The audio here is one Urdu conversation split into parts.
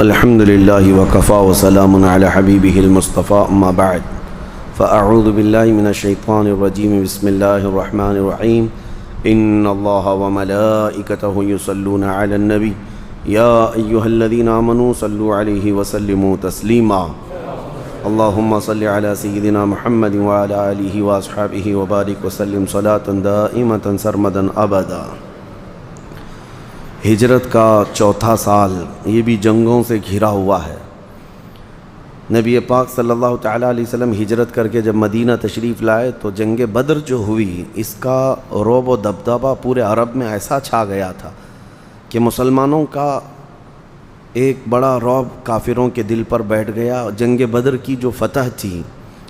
الحمد للہ وکفا وسلام علی حبیبہ المصطفى اما بعد فاعوذ باللہ من الشیطان الرجیم بسم اللہ الرحمن الرحیم ان اللہ وملائکتہ یصلون علی النبی یا ایہا الذین آمنوا صلوا علیہ وسلموا تسلیما اللہم صل علی سیدنا محمد وعلی آلہ واصحابہ وبارک وسلم صلاة دائمة سرمدا ابدا۔ ہجرت کا چوتھا سال یہ بھی جنگوں سے گھرا ہوا ہے۔ نبی پاک صلی اللہ تعالیٰ علیہ وسلم ہجرت کر کے جب مدینہ تشریف لائے تو جنگ بدر جو ہوئی اس کا رعب و دبدبہ پورے عرب میں ایسا چھا گیا تھا کہ مسلمانوں کا ایک بڑا رعب کافروں کے دل پر بیٹھ گیا۔ جنگ بدر کی جو فتح تھی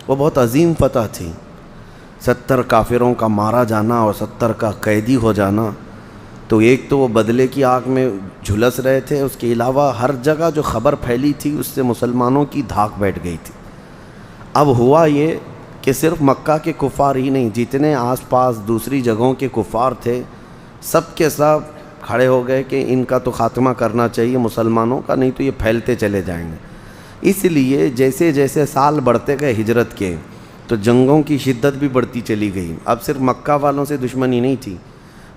وہ بہت عظیم فتح تھی، 70 کافروں کا مارا جانا اور 70 کا قیدی ہو جانا۔ تو ایک تو وہ بدلے کی آگ میں جھلس رہے تھے، اس کے علاوہ ہر جگہ جو خبر پھیلی تھی اس سے مسلمانوں کی دھاک بیٹھ گئی تھی۔ اب ہوا یہ کہ صرف مکہ کے کفار ہی نہیں، جتنے آس پاس دوسری جگہوں کے کفار تھے سب کے سب کھڑے ہو گئے کہ ان کا تو خاتمہ کرنا چاہیے مسلمانوں کا، نہیں تو یہ پھیلتے چلے جائیں گے۔ اس لیے جیسے جیسے سال بڑھتے گئے ہجرت کے تو جنگوں کی شدت بھی بڑھتی چلی گئی۔ اب صرف مکہ والوں سے دشمنی نہیں تھی،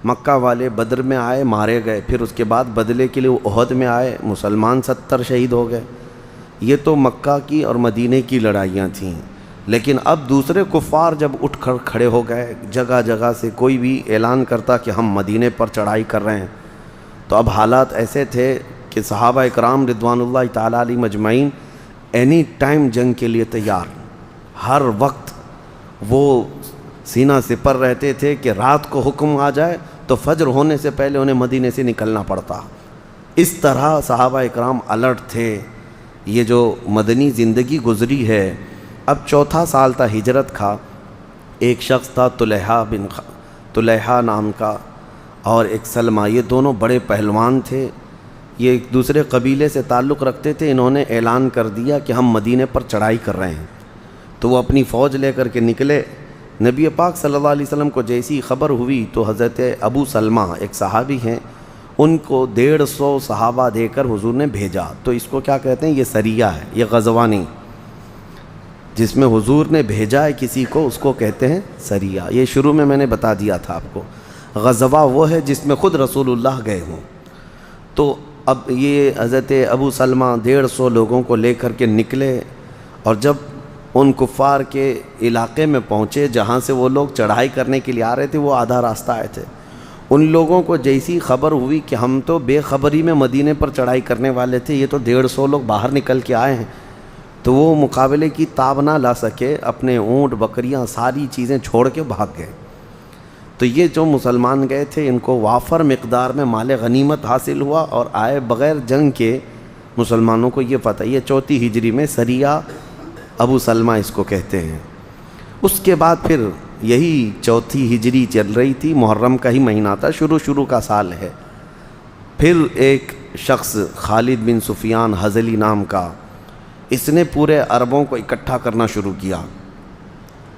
مکہ والے بدر میں آئے مارے گئے، پھر اس کے بعد بدلے کے لیے احد میں آئے، مسلمان 70 شہید ہو گئے۔ یہ تو مکہ کی اور مدینے کی لڑائیاں تھیں، لیکن اب دوسرے کفار جب اٹھ کر کھڑے ہو گئے، جگہ جگہ سے کوئی بھی اعلان کرتا کہ ہم مدینے پر چڑھائی کر رہے ہیں، تو اب حالات ایسے تھے کہ صحابہ اکرام رضوان اللہ تعالیٰ علیہ مجمعین اینی ٹائم جنگ کے لیے تیار، ہر وقت وہ سینہ سپر رہتے تھے کہ رات کو حکم آ جائے تو فجر ہونے سے پہلے انہیں مدینے سے نکلنا پڑتا۔ اس طرح صحابہ اکرام الرٹ تھے۔ یہ جو مدنی زندگی گزری ہے، اب چوتھا سال تھا ہجرت کا۔ ایک شخص تھا طلحہ نام کا اور ایک سلمہ، یہ دونوں بڑے پہلوان تھے، یہ ایک دوسرے قبیلے سے تعلق رکھتے تھے۔ انہوں نے اعلان کر دیا کہ ہم مدینے پر چڑھائی کر رہے ہیں، تو وہ اپنی فوج لے کر کے نکلے۔ نبی پاک صلی اللہ علیہ وسلم کو جیسی خبر ہوئی تو حضرت ابو سلمہ ایک صحابی ہیں، ان کو 150 صحابہ دے کر حضور نے بھیجا۔ تو اس کو کیا کہتے ہیں؟ یہ سریہ ہے، یہ غزوہ نہیں۔ جس میں حضور نے بھیجا ہے کسی کو اس کو کہتے ہیں سریہ۔ یہ شروع میں نے بتا دیا تھا آپ کو، غزوہ وہ ہے جس میں خود رسول اللہ گئے ہوں۔ تو اب یہ حضرت ابو سلمہ 150 لوگوں کو لے کر کے نکلے، اور جب ان کفار کے علاقے میں پہنچے جہاں سے وہ لوگ چڑھائی کرنے کے لیے آ رہے تھے، وہ آدھا راستہ آئے تھے، ان لوگوں کو جیسی خبر ہوئی کہ ہم تو بے خبری میں مدینے پر چڑھائی کرنے والے تھے، یہ تو 150 لوگ باہر نکل کے آئے ہیں، تو وہ مقابلے کی تاب نہ لا سکے، اپنے اونٹ بکریاں ساری چیزیں چھوڑ کے بھاگ گئے۔ تو یہ جو مسلمان گئے تھے ان کو وافر مقدار میں مال غنیمت حاصل ہوا، اور آئے بغیر جنگ کے مسلمانوں کو یہ فتح۔ یہ 4 ہجری میں سریہ ابو سلمہ اس کو کہتے ہیں۔ اس کے بعد پھر یہی 4 ہجری چل رہی تھی، محرم کا ہی مہینہ تھا، شروع کا سال ہے۔ پھر ایک شخص خالد بن سفیان ہذلی نام کا، اس نے پورے عربوں کو اکٹھا کرنا شروع کیا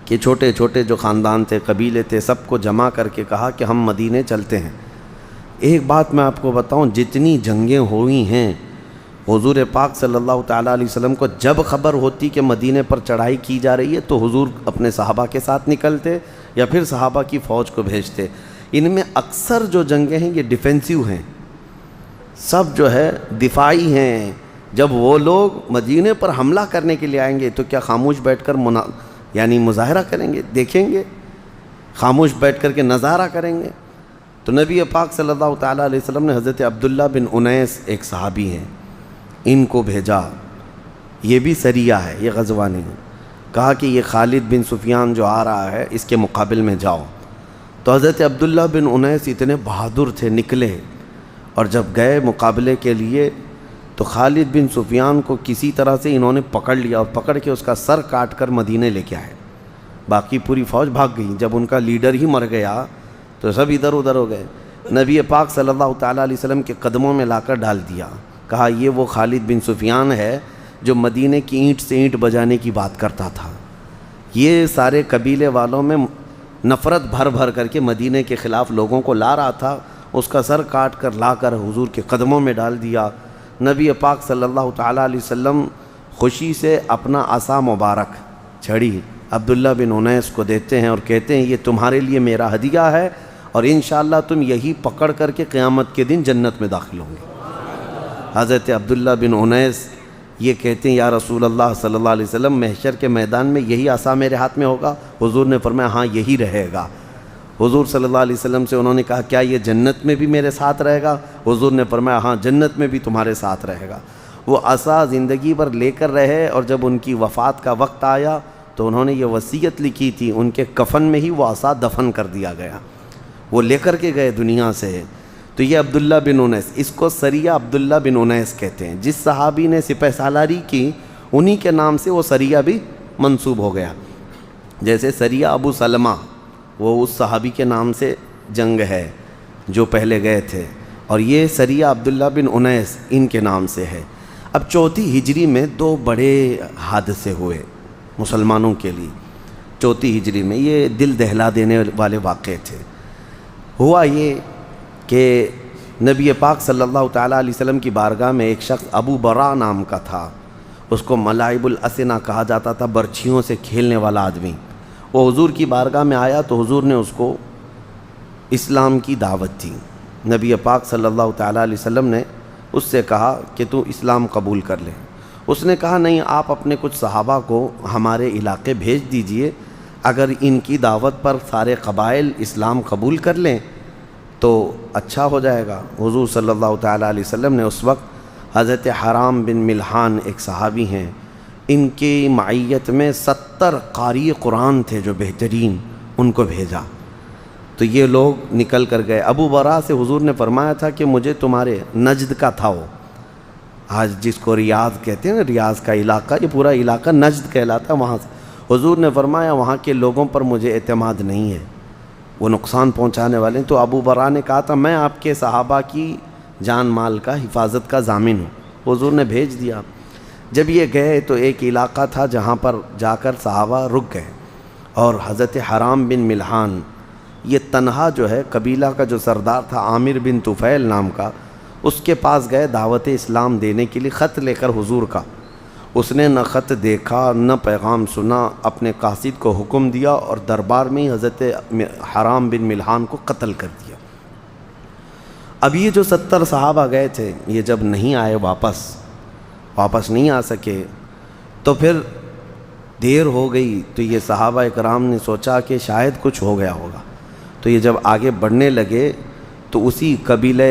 کہ چھوٹے چھوٹے جو خاندان تھے، قبیلے تھے، سب کو جمع کر کے کہا کہ ہم مدینے چلتے ہیں۔ ایک بات میں آپ کو بتاؤں، جتنی جنگیں ہوئی ہیں، حضور پاک صلی اللہ تعالیٰ علیہ وسلم کو جب خبر ہوتی کہ مدینے پر چڑھائی کی جا رہی ہے تو حضور اپنے صحابہ کے ساتھ نکلتے یا پھر صحابہ کی فوج کو بھیجتے۔ ان میں اکثر جو جنگیں ہیں یہ ڈیفینسیو ہیں، سب جو ہے دفاعی ہیں۔ جب وہ لوگ مدینے پر حملہ کرنے کے لیے آئیں گے تو کیا خاموش بیٹھ کر مظاہرہ کریں گے؟ دیکھیں گے؟ خاموش بیٹھ کر کے نظارہ کریں گے؟ تو نبی پاک صلی اللہ تعالیٰ علیہ وسلم نے حضرت عبداللہ بن انیس ایک صحابی ہیں، ان کو بھیجا۔ یہ بھی سریہ ہے، یہ غزوہ نہیں۔ کہا کہ یہ خالد بن سفیان جو آ رہا ہے اس کے مقابل میں جاؤ۔ تو حضرت عبداللہ بن انیس اتنے بہادر تھے، نکلے، اور جب گئے مقابلے کے لیے تو خالد بن سفیان کو کسی طرح سے انہوں نے پکڑ لیا، اور پکڑ کے اس کا سر کاٹ کر مدینے لے کے آئے۔ باقی پوری فوج بھاگ گئی۔ جب ان کا لیڈر ہی مر گیا تو سب ادھر ادھر ہو گئے۔ نبی پاک صلی اللہ تعالیٰ علیہ وسلم کے قدموں میں لا کر ڈال دیا۔ کہا یہ وہ خالد بن سفیان ہے جو مدینے کی اینٹ سے اینٹ بجانے کی بات کرتا تھا۔ یہ سارے قبیلے والوں میں نفرت بھر بھر کر کے مدینے کے خلاف لوگوں کو لا رہا تھا، اس کا سر کاٹ کر لا کر حضور کے قدموں میں ڈال دیا۔ نبی پاک صلی اللہ تعالیٰ علیہ وسلم خوشی سے اپنا عصا مبارک چھڑی عبداللہ بن انیس کو دیتے ہیں اور کہتے ہیں یہ تمہارے لیے میرا ہدیہ ہے اور انشاءاللہ تم یہی پکڑ کر کے قیامت کے دن جنت میں داخل ہوں گے۔ حضرت عبداللہ بن انیس یہ کہتے ہیں یا رسول اللہ صلی اللہ علیہ وسلم محشر کے میدان میں یہی عصا میرے ہاتھ میں ہوگا؟ حضور نے فرمایا ہاں یہی رہے گا۔ حضور صلی اللہ علیہ وسلم سے انہوں نے کہا کیا یہ جنت میں بھی میرے ساتھ رہے گا؟ حضور نے فرمایا ہاں جنت میں بھی تمہارے ساتھ رہے گا۔ وہ عصا زندگی بھر لے کر رہے اور جب ان کی وفات کا وقت آیا تو انہوں نے یہ وصیت لکھی تھی، ان کے کفن میں ہی وہ عصا دفن کر دیا گیا، وہ لے کر کے گئے دنیا سے۔ تو یہ عبداللہ بن انیس، اس کو سریہ عبداللہ بن انیس کہتے ہیں۔ جس صحابی نے سپہ سالاری کی انہی کے نام سے وہ سریہ بھی منسوب ہو گیا۔ جیسے سریہ ابو سلمہ وہ اس صحابی کے نام سے جنگ ہے جو پہلے گئے تھے، اور یہ سریہ عبداللہ بن انیس ان کے نام سے ہے۔ اب چوتھی ہجری میں دو بڑے حادثے ہوئے مسلمانوں کے لیے۔ چوتھی ہجری میں یہ دل دہلا دینے والے واقعے تھے۔ ہوا یہ کہ نبی پاک صلی اللہ تعالیٰ علیہ وسلم کی بارگاہ میں ایک شخص ابو برا نام کا تھا، اس کو ملاعب الاسنہ کہا جاتا تھا، برچھیوں سے کھیلنے والا آدمی۔ وہ حضور کی بارگاہ میں آیا تو حضور نے اس کو اسلام کی دعوت دی۔ نبی پاک صلی اللہ تعالیٰ علیہ وسلم نے اس سے کہا کہ تو اسلام قبول کر لے۔ اس نے کہا نہیں، آپ اپنے کچھ صحابہ کو ہمارے علاقے بھیج دیجئے، اگر ان کی دعوت پر سارے قبائل اسلام قبول کر لیں تو اچھا ہو جائے گا۔ حضور صلی اللہ تعالیٰ علیہ وسلم نے اس وقت حضرت حرام بن ملحان ایک صحابی ہیں، ان کی معیت میں 70 قاری قرآن تھے جو بہترین، ان کو بھیجا۔ تو یہ لوگ نکل کر گئے۔ ابو برا سے حضور نے فرمایا تھا کہ مجھے تمہارے نجد کا تھا، وہ آج جس کو ریاض کہتے ہیں نا، ریاض کا علاقہ، یہ پورا علاقہ نجد کہلاتا ہے، وہاں سے حضور نے فرمایا وہاں کے لوگوں پر مجھے اعتماد نہیں ہے، وہ نقصان پہنچانے والے ہیں۔ تو ابو برا نے کہا تھا میں آپ کے صحابہ کی جان مال کا حفاظت کا ضامن ہوں۔ حضور نے بھیج دیا۔ جب یہ گئے تو ایک علاقہ تھا جہاں پر جا کر صحابہ رک گئے، اور حضرت حرام بن ملحان یہ تنہا جو ہے قبیلہ کا جو سردار تھا عامر بن طفیل نام کا، اس کے پاس گئے دعوت اسلام دینے کے لیے خط لے کر حضور کا۔ اس نے نہ خط دیکھا نہ پیغام سنا، اپنے قاصد کو حکم دیا اور دربار میں ہی حضرت حرام بن ملحان کو قتل کر دیا۔ اب یہ جو 70 صحابہ گئے تھے یہ جب نہیں آئے، واپس نہیں آ سکے، تو پھر دیر ہو گئی۔ تو یہ صحابہ اکرام نے سوچا کہ شاید کچھ ہو گیا ہوگا۔ تو یہ جب آگے بڑھنے لگے تو اسی قبیلہ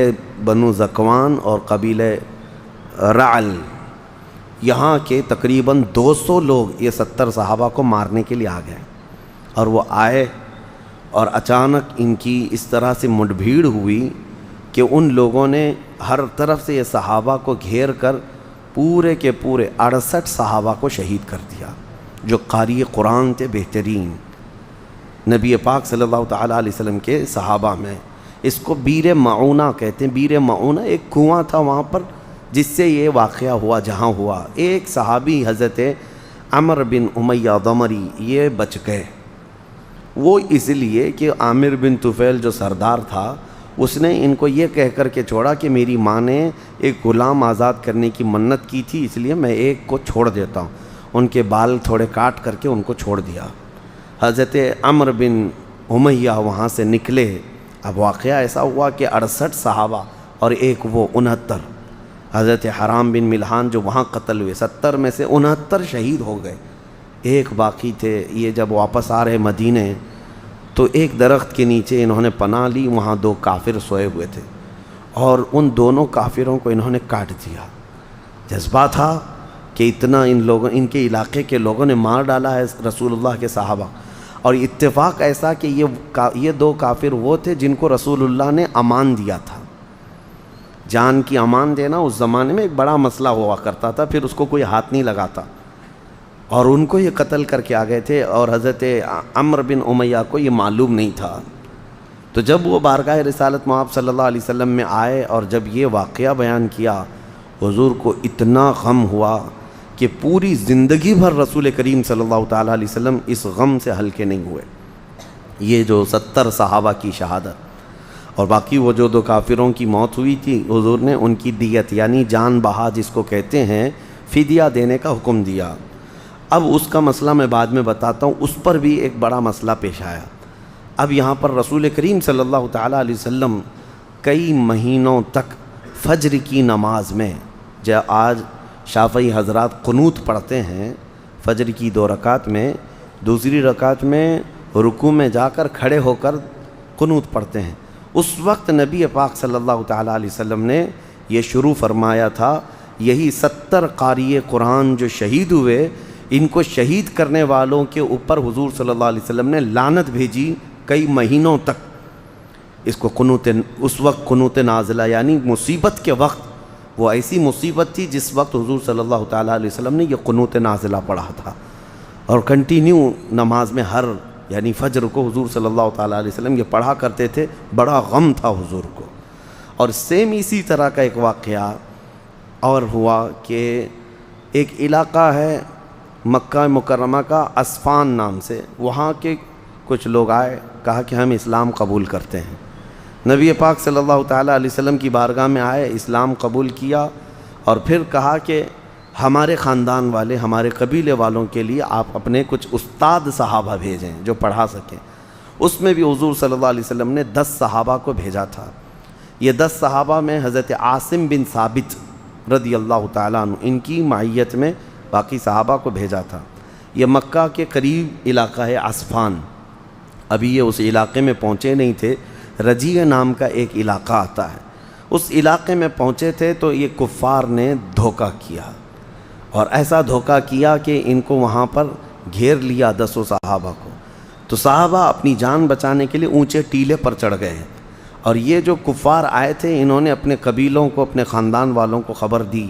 بنو ذکوان اور قبیلہ رعل، یہاں کے تقریباً 200 لوگ یہ 70 صحابہ کو مارنے کے لیے آ گئے، اور وہ آئے اور اچانک ان کی اس طرح سے مڈ بھیڑ ہوئی کہ ان لوگوں نے ہر طرف سے یہ صحابہ کو گھیر کر پورے کے پورے 68 صحابہ کو شہید کر دیا جو قاری قرآن تھے بہترین، نبی پاک صلی اللہ تعالیٰ علیہ وسلم کے صحابہ میں۔ اس کو بیر معونہ کہتے ہیں۔ بیر معونہ ایک کنواں تھا وہاں پر جس سے یہ واقعہ ہوا، جہاں ہوا۔ ایک صحابی حضرت عمر بن امیہ ضمری یہ بچ گئے، وہ اس لیے کہ عامر بن طفیل جو سردار تھا اس نے ان کو یہ کہہ کر کے چھوڑا کہ میری ماں نے ایک غلام آزاد کرنے کی منت کی تھی، اس لیے میں ایک کو چھوڑ دیتا ہوں۔ ان کے بال تھوڑے کاٹ کر کے ان کو چھوڑ دیا۔ حضرت عمر بن امیہ وہاں سے نکلے۔ اب واقعہ ایسا ہوا کہ 68 صحابہ اور ایک وہ 69، حضرت حرام بن ملحان جو وہاں قتل ہوئے، 70 میں سے 69 شہید ہو گئے، ایک باقی تھے۔ یہ جب واپس آ رہے مدینے تو ایک درخت کے نیچے انہوں نے پناہ لی، وہاں 2 کافر سوئے ہوئے تھے، اور ان دونوں کافروں کو انہوں نے کاٹ دیا۔ جذبہ تھا کہ اتنا ان کے علاقے کے لوگوں نے مار ڈالا ہے رسول اللہ کے صحابہ، اور اتفاق ایسا کہ یہ 2 کافر وہ تھے جن کو رسول اللہ نے امان دیا تھا۔ جان کی امان دینا اس زمانے میں ایک بڑا مسئلہ ہوا کرتا تھا، پھر اس کو کوئی ہاتھ نہیں لگاتا، اور ان کو یہ قتل کر کے آ گئے تھے، اور حضرت عمر بن امیہ کو یہ معلوم نہیں تھا۔ تو جب وہ بارگاہ رسالت مآب صلی اللہ علیہ وسلم میں آئے اور جب یہ واقعہ بیان کیا، حضور کو اتنا غم ہوا کہ پوری زندگی بھر رسول کریم صلی اللہ تعالیٰ علیہ وسلم اس غم سے ہلکے نہیں ہوئے۔ یہ جو 70 صحابہ کی شہادت، اور باقی وہ جو 2 کافروں کی موت ہوئی تھی حضور نے ان کی دیت یعنی جان بہا جس کو کہتے ہیں فدیہ دینے کا حکم دیا۔ اب اس کا مسئلہ میں بعد میں بتاتا ہوں، اس پر بھی ایک بڑا مسئلہ پیش آیا۔ اب یہاں پر رسول کریم صلی اللہ تعالیٰ علیہ وسلم کئی مہینوں تک فجر کی نماز میں، آج شافعی حضرات قنوت پڑھتے ہیں فجر کی 2 رکعت میں، دوسری رکعت میں رکوع میں جا کر کھڑے ہو کر قنوت پڑھتے ہیں۔ اس وقت نبی پاک صلی اللہ تعالیٰ علیہ وسلم نے یہ شروع فرمایا تھا، یہی 70 قاری قرآن جو شہید ہوئے، ان کو شہید کرنے والوں کے اوپر حضور صلی اللہ علیہ وسلم نے لعنت بھیجی کئی مہینوں تک۔ اس کو قنوت، اس وقت قنوت نازلہ یعنی مصیبت کے وقت، وہ ایسی مصیبت تھی جس وقت حضور صلی اللہ تعالیٰ علیہ وسلم نے یہ قنوت نازلہ پڑھا تھا، اور کنٹینیو نماز میں ہر یعنی فجر کو حضور صلی اللہ تعالیٰ علیہ وسلم یہ پڑھا کرتے تھے۔ بڑا غم تھا حضور کو۔ اور سیم اسی طرح کا ایک واقعہ اور ہوا کہ ایک علاقہ ہے مکہ مکرمہ کا اسفان نام سے، وہاں کے کچھ لوگ آئے، کہا کہ ہم اسلام قبول کرتے ہیں۔ نبی پاک صلی اللہ تعالیٰ علیہ وسلم کی بارگاہ میں آئے، اسلام قبول کیا، اور پھر کہا کہ ہمارے خاندان والے، ہمارے قبیلے والوں کے لیے آپ اپنے کچھ استاد صحابہ بھیجیں جو پڑھا سکیں۔ اس میں بھی حضور صلی اللہ علیہ وسلم نے 10 صحابہ کو بھیجا تھا۔ یہ 10 صحابہ میں حضرت عاصم بن ثابت رضی اللہ تعالیٰ عنہ، ان کی معیت میں باقی صحابہ کو بھیجا تھا۔ یہ مکہ کے قریب علاقہ ہے اسفان، ابھی یہ اس علاقے میں پہنچے نہیں تھے، رجیع نام کا ایک علاقہ آتا ہے، اس علاقے میں پہنچے تھے تو یہ کفار نے دھوکہ کیا، اور ایسا دھوکہ کیا کہ ان کو وہاں پر گھیر لیا 10 صحابہ کو۔ تو صحابہ اپنی جان بچانے کے لیے اونچے ٹیلے پر چڑھ گئے، اور یہ جو کفار آئے تھے انہوں نے اپنے قبیلوں کو، اپنے خاندان والوں کو خبر دی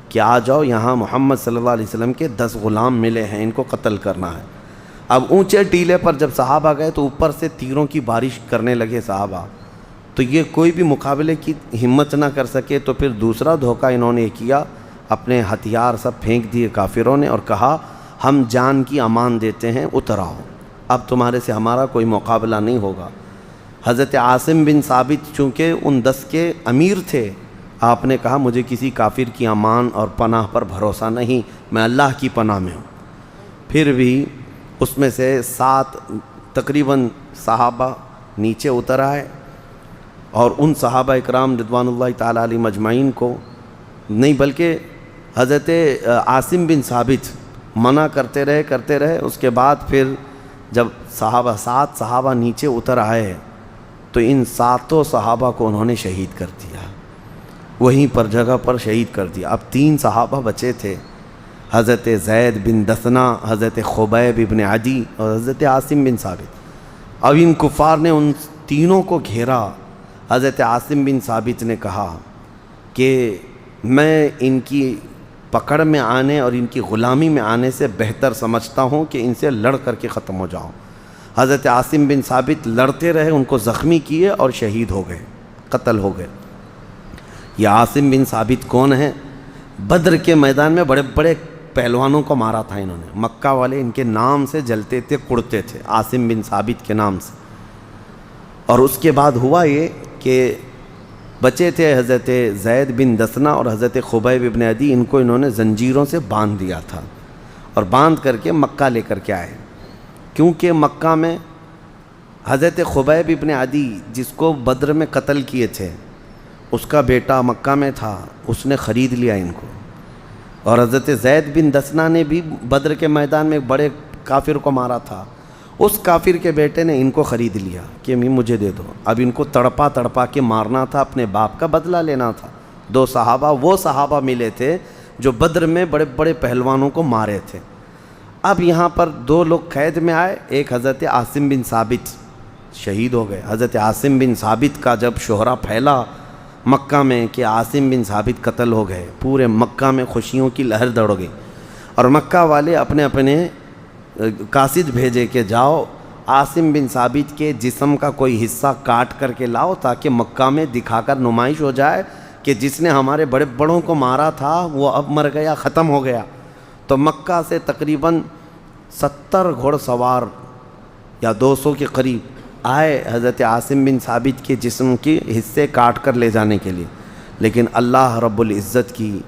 کہ آ جاؤ، یہاں محمد صلی اللہ علیہ وسلم کے 10 غلام ملے ہیں، ان کو قتل کرنا ہے۔ اب اونچے ٹیلے پر جب صحابہ گئے تو اوپر سے تیروں کی بارش کرنے لگے صحابہ، تو یہ کوئی بھی مقابلے کی ہمت نہ کر سکے۔ تو پھر دوسرا دھوکہ انہوں نے کیا، اپنے ہتھیار سب پھینک دیے کافروں نے، اور کہا ہم جان کی امان دیتے ہیں، اتر آؤ، اب تمہارے سے ہمارا کوئی مقابلہ نہیں ہوگا۔ حضرت عاصم بن ثابت چونکہ ان 10 کے امیر تھے، آپ نے کہا مجھے کسی کافر کی امان اور پناہ پر بھروسہ نہیں، میں اللہ کی پناہ میں ہوں۔ پھر بھی اس میں سے 7 تقریباً صحابہ نیچے اتر آئے، اور ان صحابہ اکرام رضوان اللہ تعالیٰ علیہ مجمعین کو نہیں بلکہ حضرت عاصم بن ثابت منع کرتے رہے۔ اس کے بعد پھر جب 7 صحابہ نیچے اتر آئے تو ان 7 صحابہ کو انہوں نے شہید کر دیا، وہیں پر جگہ پر شہید کر دیا۔ اب 3 صحابہ بچے تھے، حضرت زید بن دثنہ، حضرت خبیب ابن عدی اور حضرت عاصم بن ثابت۔ اب ان کفار نے ان تینوں کو گھیرا۔ حضرت عاصم بن ثابت نے کہا کہ میں ان کی پکڑ میں آنے اور ان کی غلامی میں آنے سے بہتر سمجھتا ہوں کہ ان سے لڑ کر کے ختم ہو جاؤں۔ حضرت عاصم بن ثابت لڑتے رہے، ان کو زخمی کیے اور شہید ہو گئے، قتل ہو گئے۔ یہ عاصم بن ثابت کون ہیں؟ بدر کے میدان میں بڑے بڑے پہلوانوں کو مارا تھا انہوں نے، مکہ والے ان کے نام سے جلتے تھے، کڑتے تھے، عاصم بن ثابت کے نام سے۔ اور اس کے بعد ہوا یہ کہ بچے تھے حضرت زید بن دثنہ اور حضرت خبیب ابن عدی، ان کو انہوں نے زنجیروں سے باندھ دیا تھا، اور باندھ کر کے مکہ لے کر کے آئے، کیونکہ مکہ میں حضرت خبیب ابن عدی جس کو بدر میں قتل کیے تھے، اس کا بیٹا مکہ میں تھا، اس نے خرید لیا ان کو۔ اور حضرت زید بن دثنہ نے بھی بدر کے میدان میں بڑے کافر کو مارا تھا، اس کافر کے بیٹے نے ان کو خرید لیا کہ مجھے دے دو۔ اب ان کو تڑپا تڑپا کے مارنا تھا، اپنے باپ کا بدلہ لینا تھا۔ 2 صحابہ وہ صحابہ ملے تھے جو بدر میں بڑے بڑے پہلوانوں کو مارے تھے۔ اب یہاں پر 2 لوگ قید میں آئے، ایک حضرت عاصم بن ثابت شہید ہو گئے۔ حضرت عاصم بن ثابت کا جب شہرہ پھیلا مکہ میں کہ عاصم بن ثابت قتل ہو گئے، پورے مکہ میں خوشیوں کی لہر دوڑ گئی، اور مکہ والے اپنے اپنے قاصد بھیجے کہ جاؤ عاصم بن ثابت کے جسم کا کوئی حصہ کاٹ کر کے لاؤ تاکہ مکہ میں دکھا کر نمائش ہو جائے کہ جس نے ہمارے بڑے بڑوں کو مارا تھا وہ اب مر گیا، ختم ہو گیا۔ تو مکہ سے تقریباً 70 گھوڑ سوار یا 200 کے قریب آئے حضرت عاصم بن ثابت کے جسم کے حصے کاٹ کر لے جانے کے لیے، لیکن اللہ رب العزت کی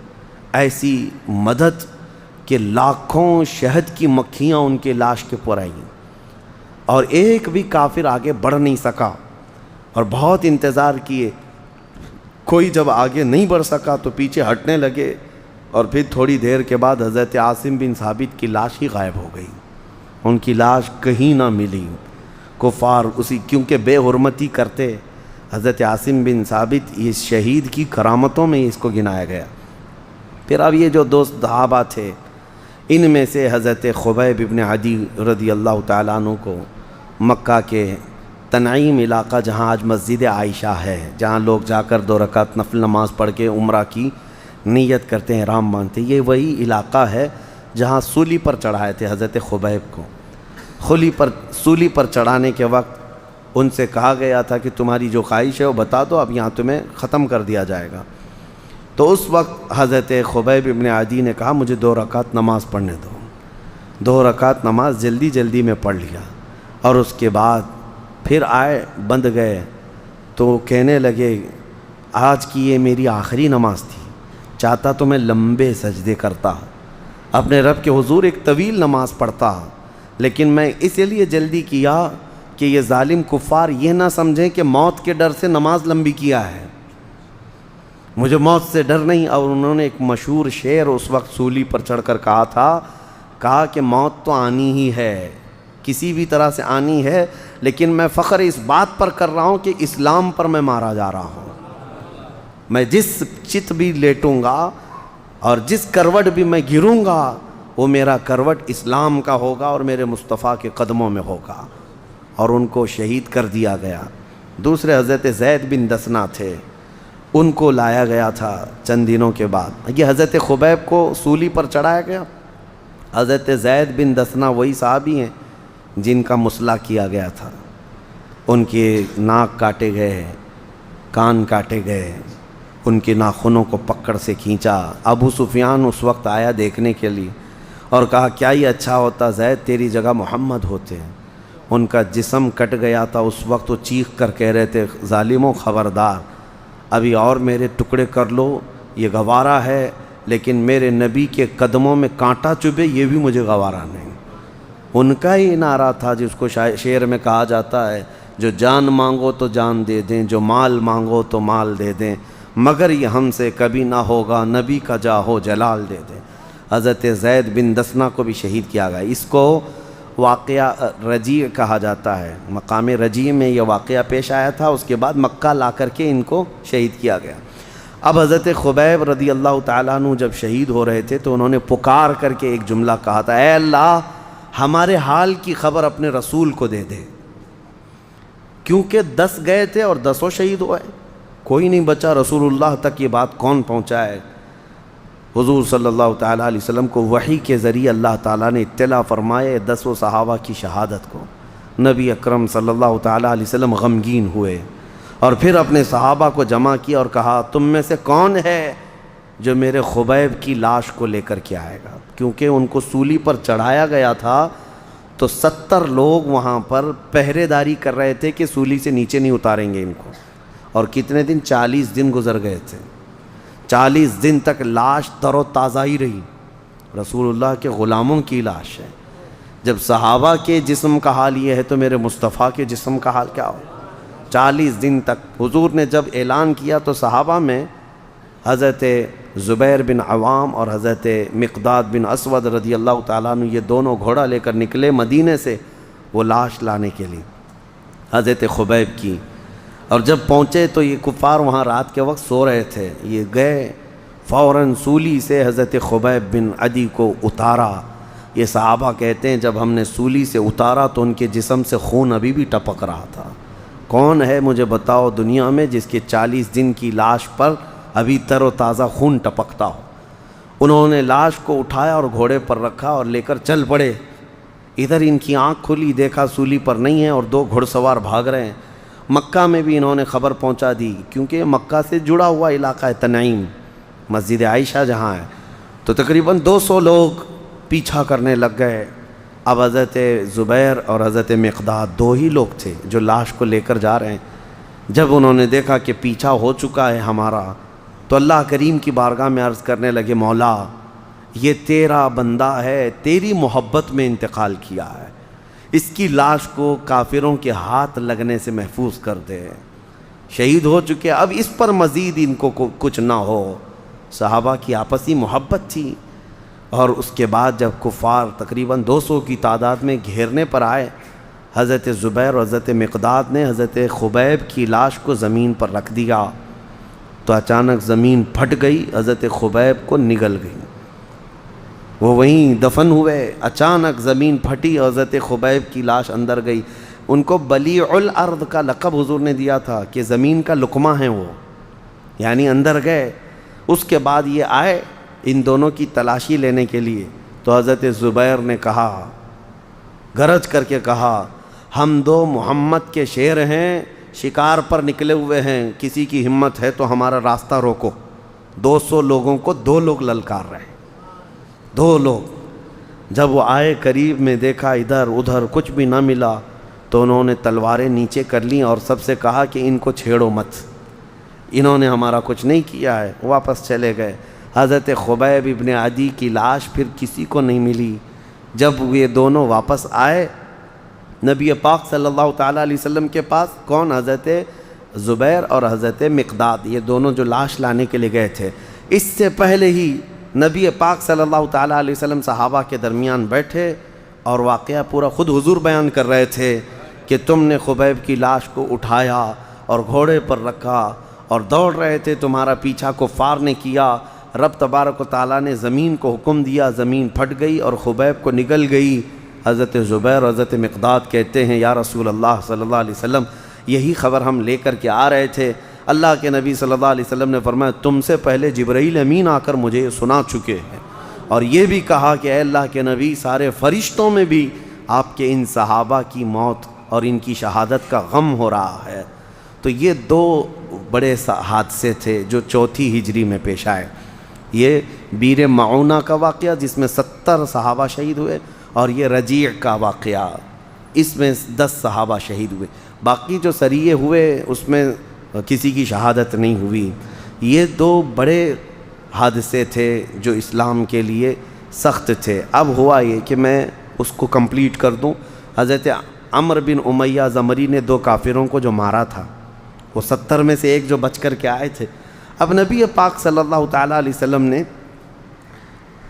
ایسی مدد کہ لاکھوں شہد کی مکھیاں ان کے لاش کے پر آئیں اور ایک بھی کافر آگے بڑھ نہیں سکا، اور بہت انتظار کیے، کوئی جب آگے نہیں بڑھ سکا تو پیچھے ہٹنے لگے، اور پھر تھوڑی دیر کے بعد حضرت عاصم بن ثابت کی لاش ہی غائب ہو گئی، ان کی لاش کہیں نہ ملی۔ کفار اسی کیونکہ بے حرمتی کرتے، حضرت عاصم بن ثابت یہ شہید کی کرامتوں میں اس کو گنایا گیا۔ پھر اب یہ جو دوست صحابہ تھے، ان میں سے حضرت خبیب ابن عدی رضی اللہ تعالیٰ عنہ کو مکہ کے تنعیم علاقہ، جہاں آج مسجد عائشہ ہے، جہاں لوگ جا کر 2 رکعت نفل نماز پڑھ کے عمرہ کی نیت کرتے ہیں، احرام باندھتے ہیں، یہ وہی علاقہ ہے جہاں سولی پر چڑھائے تھے حضرت خبیب کو۔ سولی پر چڑھانے کے وقت ان سے کہا گیا تھا کہ تمہاری جو خواہش ہے وہ بتا دو، اب یہاں تمہیں ختم کر دیا جائے گا۔ تو اس وقت حضرت خبیب ابن عدی نے کہا مجھے 2 رکعت نماز پڑھنے دو۔ 2 رکعت نماز جلدی جلدی میں پڑھ لیا، اور اس کے بعد پھر آئے، بند گئے تو کہنے لگے آج کی یہ میری آخری نماز تھی، چاہتا تو میں لمبے سجدے کرتا، اپنے رب کے حضور ایک طویل نماز پڑھتا، لیکن میں اسی لیے جلدی کیا کہ یہ ظالم کفار یہ نہ سمجھیں کہ موت کے ڈر سے نماز لمبی کیا ہے، مجھے موت سے ڈر نہیں۔ اور انہوں نے ایک مشہور شعر اس وقت سولی پر چڑھ کر کہا تھا، کہا کہ موت تو آنی ہی ہے، کسی بھی طرح سے آنی ہے، لیکن میں فخر اس بات پر کر رہا ہوں کہ اسلام پر میں مارا جا رہا ہوں، میں جس چت بھی لیٹوں گا اور جس کروٹ بھی میں گروں گا وہ میرا کروٹ اسلام کا ہوگا اور میرے مصطفیٰ کے قدموں میں ہوگا، اور ان کو شہید کر دیا گیا۔ دوسرے حضرت زید بن دسنا تھے، ان کو لایا گیا تھا چند دنوں کے بعد، یہ حضرت خبیب کو سولی پر چڑھایا گیا۔ حضرت زید بن دسنا وہی صحابی ہیں جن کا مسئلہ کیا گیا تھا، ان کے ناک کاٹے گئے، کان کاٹے گئے، ان کے ناخنوں کو پکڑ سے کھینچا۔ ابو سفیان اس وقت آیا دیکھنے کے لیے اور کہا کیا یہ اچھا ہوتا زید تیری جگہ محمد ہوتے ہیں، ان کا جسم کٹ گیا تھا، اس وقت وہ چیخ کر کہہ رہے تھے ظالموں خبردار، ابھی اور میرے ٹکڑے کر لو، یہ گوارا ہے، لیکن میرے نبی کے قدموں میں کانٹا چبھے یہ بھی مجھے گوارا نہیں۔ ان کا ہی نعرہ تھا جس کو شعر میں کہا جاتا ہے، جو جان مانگو تو جان دے دیں، جو مال مانگو تو مال دے دیں، مگر یہ ہم سے کبھی نہ ہوگا، نبی کا جاہو جلال دے دیں۔ حضرت زید بن دسنا کو بھی شہید کیا گیا۔ اس کو واقعہ رجیع کہا جاتا ہے، مقام رجیع میں یہ واقعہ پیش آیا تھا، اس کے بعد مکہ لا کر کے ان کو شہید کیا گیا۔ اب حضرت خبیب رضی اللہ تعالیٰ عنہ جب شہید ہو رہے تھے تو انہوں نے پکار کر کے ایک جملہ کہا تھا، اے اللہ ہمارے حال کی خبر اپنے رسول کو دے دے، کیونکہ 10 گئے تھے اور 10 شہید ہوئے، کوئی نہیں بچا، رسول اللہ تک یہ بات کون پہنچائے؟ حضور صلی اللہ تعالیٰ علیہ وسلم کو وحی کے ذریعے اللہ تعالیٰ نے اطلاع فرمائے 10 صحابہ کی شہادت کو۔ نبی اکرم صلی اللہ تعالیٰ علیہ وسلم غمگین ہوئے اور پھر اپنے صحابہ کو جمع کیا اور کہا تم میں سے کون ہے جو میرے خبیب کی لاش کو لے کر کے آئے گا؟ کیونکہ ان کو سولی پر چڑھایا گیا تھا تو 70 لوگ وہاں پر پہرے داری کر رہے تھے کہ سولی سے نیچے نہیں اتاریں گے ان کو، اور کتنے دن؟ 40 دن گزر گئے تھے، 40 دن تک لاش تر و تازہ ہی رہی، رسول اللہ کے غلاموں کی لاش ہے۔ جب صحابہ کے جسم کا حال یہ ہے تو میرے مصطفیٰ کے جسم کا حال کیا ہو؟ 40 دن تک حضور نے جب اعلان کیا تو صحابہ میں حضرت زبیر بن عوام اور حضرت مقداد بن اسود رضی اللہ تعالیٰ عنہ یہ دونوں گھوڑا لے کر نکلے مدینے سے وہ لاش لانے کے لیے حضرت خبیب کی، اور جب پہنچے تو یہ کفار وہاں رات کے وقت سو رہے تھے، یہ گئے فوراً سولی سے حضرت خبیب بن عدی کو اتارا۔ یہ صحابہ کہتے ہیں جب ہم نے سولی سے اتارا تو ان کے جسم سے خون ابھی بھی ٹپک رہا تھا۔ کون ہے مجھے بتاؤ دنیا میں جس کے 40 دن کی لاش پر ابھی تر و تازہ خون ٹپکتا ہو؟ انہوں نے لاش کو اٹھایا اور گھوڑے پر رکھا اور لے کر چل پڑے۔ ادھر ان کی آنکھ کھلی، دیکھا سولی پر نہیں ہے اور 2 گھڑ سوار بھاگ رہے ہیں۔ مکہ میں بھی انہوں نے خبر پہنچا دی، کیونکہ مکہ سے جڑا ہوا علاقہ ہے تنعیم، مسجد عائشہ جہاں ہے، تو تقریباً 200 لوگ پیچھا کرنے لگ گئے۔ اب حضرت زبیر اور حضرت مقداد دو ہی لوگ تھے جو لاش کو لے کر جا رہے ہیں۔ جب انہوں نے دیکھا کہ پیچھا ہو چکا ہے ہمارا، تو اللہ کریم کی بارگاہ میں عرض کرنے لگے، مولا یہ تیرا بندہ ہے، تیری محبت میں انتقال کیا ہے، اس کی لاش کو کافروں کے ہاتھ لگنے سے محفوظ کر دے، شہید ہو چکے، اب اس پر مزید ان کو کچھ نہ ہو۔ صحابہ کی آپسی محبت تھی۔ اور اس کے بعد جب کفار تقریباً 200 کی تعداد میں گھیرنے پر آئے، حضرت زبیر اور حضرت مقداد نے حضرت خبیب کی لاش کو زمین پر رکھ دیا، تو اچانک زمین پھٹ گئی، حضرت خبیب کو نگل گئی، وہ وہیں دفن ہوئے۔ اچانک زمین پھٹی اور حضرت خبیب کی لاش اندر گئی۔ ان کو بلیع الارض کا لقب حضور نے دیا تھا کہ زمین کا لقمہ ہیں وہ، یعنی اندر گئے۔ اس کے بعد یہ آئے ان دونوں کی تلاشی لینے کے لیے، تو حضرت زبیر نے کہا، گرج کر کے کہا، ہم دو محمد کے شیر ہیں، شکار پر نکلے ہوئے ہیں، کسی کی ہمت ہے تو ہمارا راستہ روکو۔ 200 لوگوں کو 2 لوگ للکار رہے، 2 لوگ۔ جب وہ آئے قریب میں دیکھا ادھر ادھر کچھ بھی نہ ملا، تو انہوں نے تلواریں نیچے کر لیں اور سب سے کہا کہ ان کو چھیڑو مت، انہوں نے ہمارا کچھ نہیں کیا ہے۔ واپس چلے گئے۔ حضرت خبیب ابن عدی کی لاش پھر کسی کو نہیں ملی۔ جب یہ دونوں واپس آئے نبی پاک صلی اللہ تعالیٰ علیہ وسلم کے پاس، کون؟ حضرت زبیر اور حضرت مقداد، یہ دونوں جو لاش لانے کے لیے گئے تھے۔ اس سے پہلے ہی نبی پاک صلی اللہ تعالیٰ علیہ وسلم صحابہ کے درمیان بیٹھے اور واقعہ پورا خود حضور بیان کر رہے تھے کہ تم نے خبیب کی لاش کو اٹھایا اور گھوڑے پر رکھا اور دوڑ رہے تھے، تمہارا پیچھا کفار نے کیا، رب تبارک و تعالیٰ نے زمین کو حکم دیا، زمین پھٹ گئی اور خبیب کو نگل گئی۔ حضرت زبیر اور حضرت مقداد کہتے ہیں، یا رسول اللہ صلی اللہ علیہ وسلم، یہی خبر ہم لے کر کے آ رہے تھے۔ اللہ کے نبی صلی اللہ علیہ وسلم نے فرمایا، تم سے پہلے جبرائیل امین آ کر مجھے یہ سنا چکے ہیں، اور یہ بھی کہا کہ اے اللہ کے نبی، سارے فرشتوں میں بھی آپ کے ان صحابہ کی موت اور ان کی شہادت کا غم ہو رہا ہے۔ تو یہ 2 بڑے حادثے تھے جو 4 ہجری میں پیش آئے۔ یہ بیر معونہ کا واقعہ جس میں 70 صحابہ شہید ہوئے، اور یہ رجیع کا واقعہ، اس میں 10 صحابہ شہید ہوئے۔ باقی جو سریے ہوئے اس میں کسی کی شہادت نہیں ہوئی۔ یہ 2 بڑے حادثے تھے جو اسلام کے لیے سخت تھے۔ اب ہوا یہ کہ میں اس کو کمپلیٹ کر دوں۔ حضرت عمرو بن امیہ زمری نے 2 کافروں کو جو مارا تھا، وہ 70 میں سے ایک جو بچ کر کے آئے تھے۔ اب نبی پاک صلی اللہ تعالیٰ علیہ وسلم نے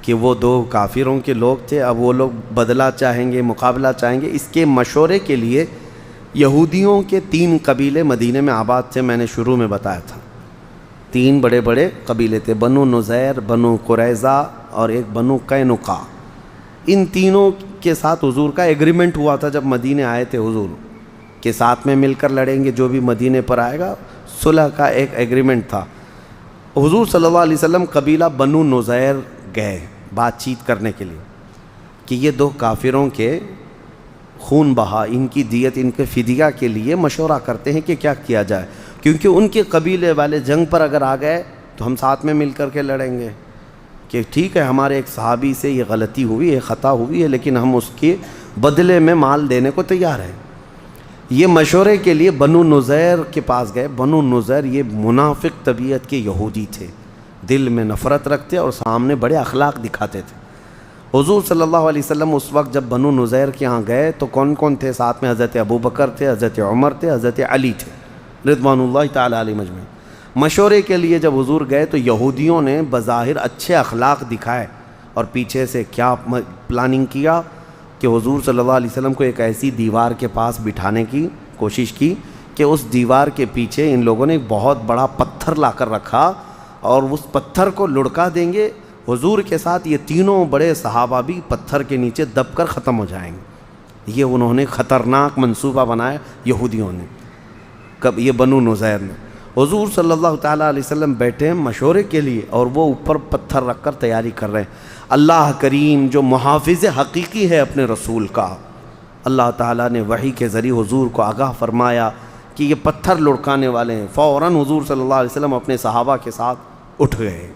کہ وہ 2 کافروں کے لوگ تھے، اب وہ لوگ بدلہ چاہیں گے، مقابلہ چاہیں گے۔ اس کے مشورے کے لیے یہودیوں کے 3 قبیلے مدینے میں آباد تھے، میں نے شروع میں بتایا تھا۔ 3 بڑے بڑے قبیلے تھے، بنو نذیر، بنو قریظہ اور ایک بنو قینقاع۔ ان تینوں کے ساتھ حضور کا ایگریمنٹ ہوا تھا جب مدینے آئے تھے حضور، کہ ساتھ میں مل کر لڑیں گے جو بھی مدینے پر آئے گا، صلح کا ایک ایگریمنٹ تھا۔ حضور صلی اللہ علیہ وسلم قبیلہ بنو نذیر گئے بات چیت کرنے کے لیے کہ یہ 2 کافروں کے خون بہا، ان کی دیت، ان کے فدیہ کے لیے مشورہ کرتے ہیں کہ کیا کیا جائے، کیونکہ ان کے قبیلے والے جنگ پر اگر آ گئے تو ہم ساتھ میں مل کر کے لڑیں گے، کہ ٹھیک ہے ہمارے ایک صحابی سے یہ غلطی ہوئی ہے، خطا ہوئی ہے، لیکن ہم اس کے بدلے میں مال دینے کو تیار ہیں۔ یہ مشورے کے لیے بنو نذیر کے پاس گئے۔ بنو نذیر یہ منافق طبیعت کے یہودی تھے، دل میں نفرت رکھتے اور سامنے بڑے اخلاق دکھاتے تھے۔ حضور صلی اللہ علیہ وسلم اس وقت جب بنو نذیر کے ہاں گئے تو کون کون تھے ساتھ میں؟ حضرت ابو بکر تھے، حضرت عمر تھے، حضرت علی تھے رضوان اللہ تعالیٰ علیہ مجمعین۔ مشورے کے لیے جب حضور گئے تو یہودیوں نے بظاہر اچھے اخلاق دکھائے اور پیچھے سے کیا پلاننگ کیا کہ حضور صلی اللہ علیہ وسلم کو ایک ایسی دیوار کے پاس بٹھانے کی کوشش کی کہ اس دیوار کے پیچھے ان لوگوں نے ایک بہت بڑا پتھر لا کر رکھا اور اس پتھر کو لڑکا دیں گے حضور کے ساتھ، یہ تینوں بڑے صحابہ بھی پتھر کے نیچے دب کر ختم ہو جائیں گے۔ یہ انہوں نے خطرناک منصوبہ بنایا یہودیوں نے، کب یہ بنو نذیر نے۔ حضور صلی اللہ تعالیٰ علیہ وسلم بیٹھے ہیں مشورے کے لیے اور وہ اوپر پتھر رکھ کر تیاری کر رہے ہیں۔ اللہ کریم جو محافظ حقیقی ہے اپنے رسول کا، اللہ تعالیٰ نے وحی کے ذریعے حضور کو آگاہ فرمایا کہ یہ پتھر لڑکانے والے ہیں۔ فوراً حضور صلی اللہ علیہ وسلم اپنے صحابہ کے ساتھ اٹھ گئے،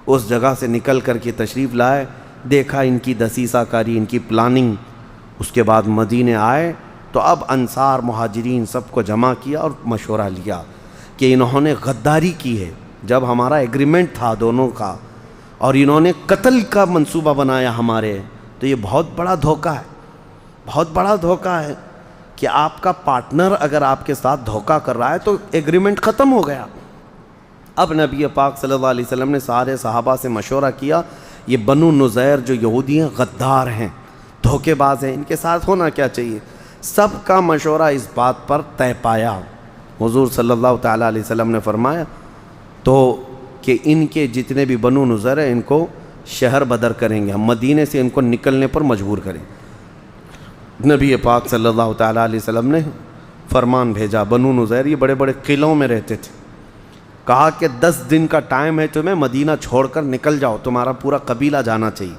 اس جگہ سے نکل کر کے تشریف لائے، دیکھا ان کی دسیسہ کاری، ان کی پلاننگ، اس کے بعد مدینے آئے تو اب انصار مہاجرین سب کو جمع کیا اور مشورہ لیا کہ انہوں نے غداری کی ہے، جب ہمارا ایگریمنٹ تھا دونوں کا اور انہوں نے قتل کا منصوبہ بنایا ہمارے، تو یہ بہت بڑا دھوکہ ہے، بہت بڑا دھوکہ ہے کہ آپ کا پارٹنر اگر آپ کے ساتھ دھوکہ کر رہا ہے تو ایگریمنٹ ختم ہو گیا۔ اب نبی پاک صلی اللہ علیہ وسلم نے سارے صحابہ سے مشورہ کیا، یہ بنو نذیر جو یہودی ہیں غدار ہیں، دھوکے باز ہیں، ان کے ساتھ ہونا کیا چاہیے؟ سب کا مشورہ اس بات پر طے پایا۔ حضور صلی اللہ تعالیٰ علیہ وسلم نے فرمایا تو کہ ان کے جتنے بھی بنو نذیر ہیں ان کو شہر بدر کریں گے، ہم مدینے سے ان کو نکلنے پر مجبور کریں۔ نبی پاک صلی اللہ تعالیٰ علیہ وسلم نے فرمان بھیجا، بنو نذیر یہ بڑے بڑے قلعوں میں رہتے تھے، کہا کہ 10 دن کا ٹائم ہے تمہیں، مدینہ چھوڑ کر نکل جاؤ، تمہارا پورا قبیلہ جانا چاہیے،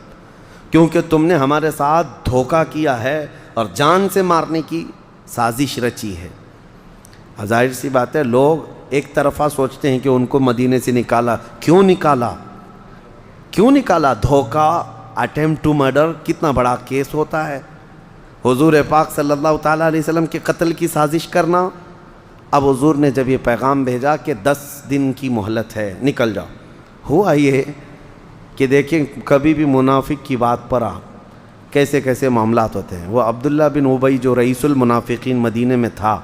کیونکہ تم نے ہمارے ساتھ دھوکہ کیا ہے اور جان سے مارنے کی سازش رچی ہے۔ ظاہر سی بات ہے، لوگ ایک طرفہ سوچتے ہیں کہ ان کو مدینے سے نکالا، کیوں نکالا؟ کیوں نکالا؟ دھوکہ، اٹیمپٹ ٹو مرڈر کتنا بڑا کیس ہوتا ہے، حضور پاک صلی اللہ تعالیٰ علیہ وسلم کے قتل کی سازش کرنا۔ اب حضور نے جب یہ پیغام بھیجا کہ 10 دن کی مہلت ہے، نکل جاؤ، ہوا یہ کہ دیکھیں کبھی بھی منافق کی بات پر کیسے کیسے معاملات ہوتے ہیں۔ وہ عبداللہ بن ابی جو رئیس المنافقین مدینے میں تھا،